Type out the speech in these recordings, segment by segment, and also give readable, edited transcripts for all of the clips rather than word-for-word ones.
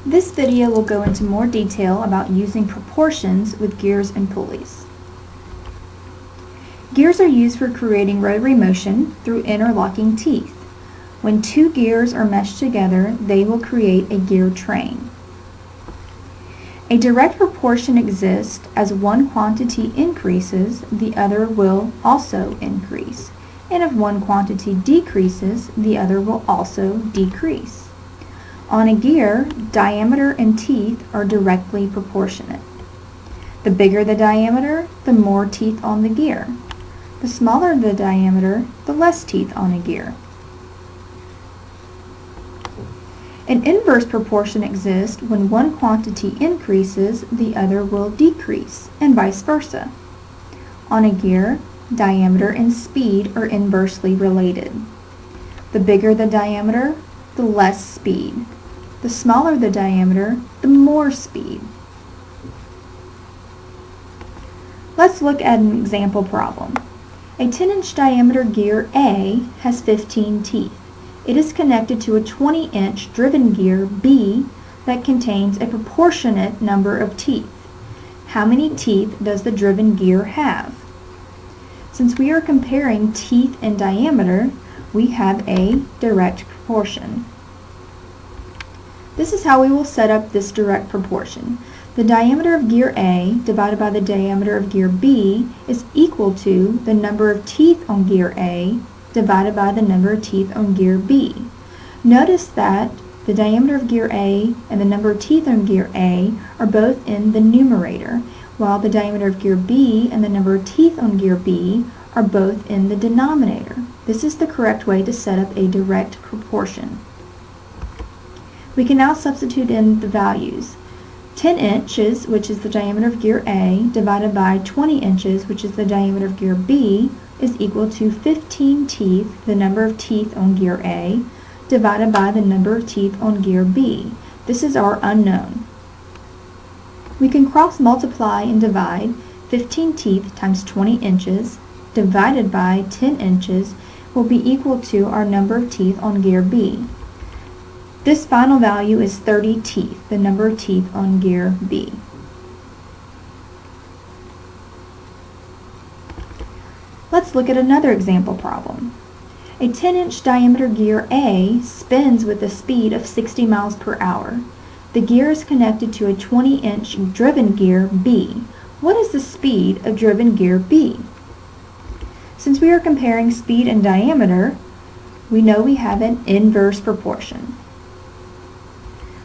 This video will go into more detail about using proportions with gears and pulleys. Gears are used for creating rotary motion through interlocking teeth. When two gears are meshed together, they will create a gear train. A direct proportion exists as one quantity increases, the other will also increase. And if one quantity decreases, the other will also decrease. On a gear, diameter and teeth are directly proportionate. The bigger the diameter, the more teeth on the gear. The smaller the diameter, the less teeth on a gear. An inverse proportion exists when one quantity increases, the other will decrease, and vice versa. On a gear, diameter and speed are inversely related. The bigger the diameter, the less speed. The smaller the diameter, the more speed. Let's look at an example problem. A 10-inch diameter gear A has 15 teeth. It is connected to a 20-inch driven gear B that contains a proportionate number of teeth. How many teeth does the driven gear have? Since we are comparing teeth and diameter, we have a direct proportion. This is how we will set up this direct proportion. The diameter of gear A divided by the diameter of gear B is equal to the number of teeth on gear A divided by the number of teeth on gear B. Notice that the diameter of gear A and the number of teeth on gear A are both in the numerator, while the diameter of gear B and the number of teeth on gear B are both in the denominator. This is the correct way to set up a direct proportion. We can now substitute in the values. 10 inches, which is the diameter of gear A, divided by 20 inches, which is the diameter of gear B, is equal to 15 teeth, the number of teeth on gear A, divided by the number of teeth on gear B. This is our unknown. We can cross multiply and divide 15 teeth times 20 inches divided by 10 inches will be equal to our number of teeth on gear B. This final value is 30 teeth, the number of teeth on gear B. Let's look at another example problem. A 10-inch diameter gear A spins with a speed of 60 miles per hour. The gear is connected to a 20-inch driven gear B. What is the speed of driven gear B? Since we are comparing speed and diameter, we know we have an inverse proportion.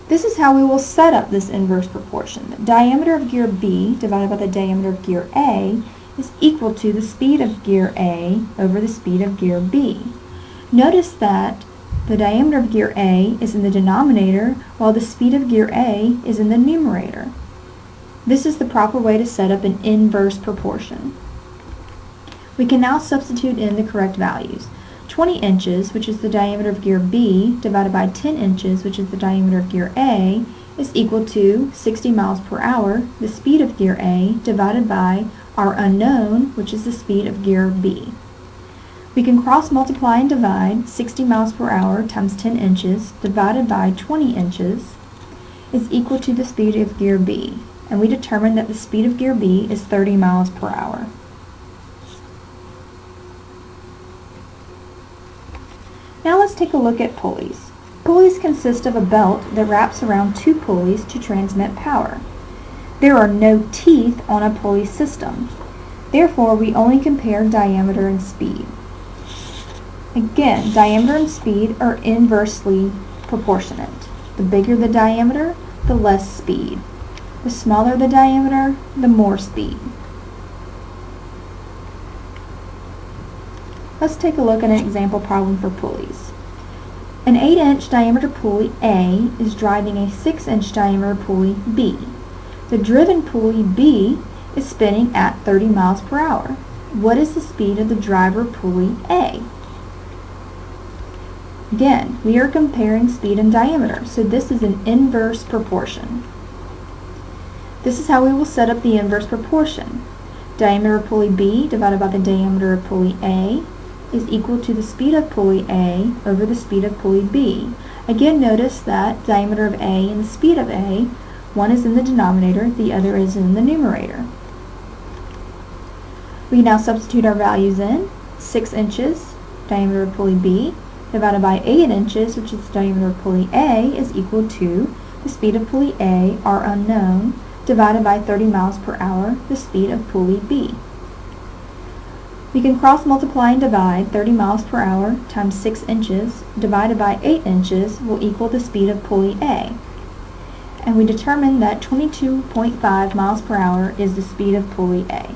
This is how we will set up this inverse proportion. The diameter of gear B divided by the diameter of gear A is equal to the speed of gear A over the speed of gear B. Notice that the diameter of gear A is in the denominator while the speed of gear A is in the numerator. This is the proper way to set up an inverse proportion. We can now substitute in the correct values. 20 inches, which is the diameter of gear B, divided by 10 inches, which is the diameter of gear A, is equal to 60 miles per hour, the speed of gear A, divided by our unknown, which is the speed of gear B. We can cross multiply and divide 60 miles per hour times 10 inches divided by 20 inches is equal to the speed of gear B. And we determine that the speed of gear B is 30 miles per hour. Now let's take a look at pulleys. Pulleys consist of a belt that wraps around two pulleys to transmit power. There are no teeth on a pulley system. Therefore, we only compare diameter and speed. Again, diameter and speed are inversely proportionate. The bigger the diameter, the less speed. The smaller the diameter, the more speed. Let's take a look at an example problem for pulleys. An 8-inch diameter pulley A is driving a 6-inch diameter pulley B. The driven pulley B is spinning at 30 miles per hour. What is the speed of the driver pulley A? Again, we are comparing speed and diameter, so this is an inverse proportion. This is how we will set up the inverse proportion. Diameter of pulley B divided by the diameter of pulley A is equal to the speed of pulley A over the speed of pulley B. Again, notice that diameter of A and the speed of A, one is in the denominator, the other is in the numerator. We now substitute our values in. 6 inches, diameter of pulley B, divided by 8 inches, which is the diameter of pulley A, is equal to the speed of pulley A, our unknown, divided by 30 miles per hour, the speed of pulley B. We can cross multiply and divide. 30 miles per hour times 6 inches divided by 8 inches will equal the speed of pulley A. And we determine that 22.5 miles per hour is the speed of pulley A.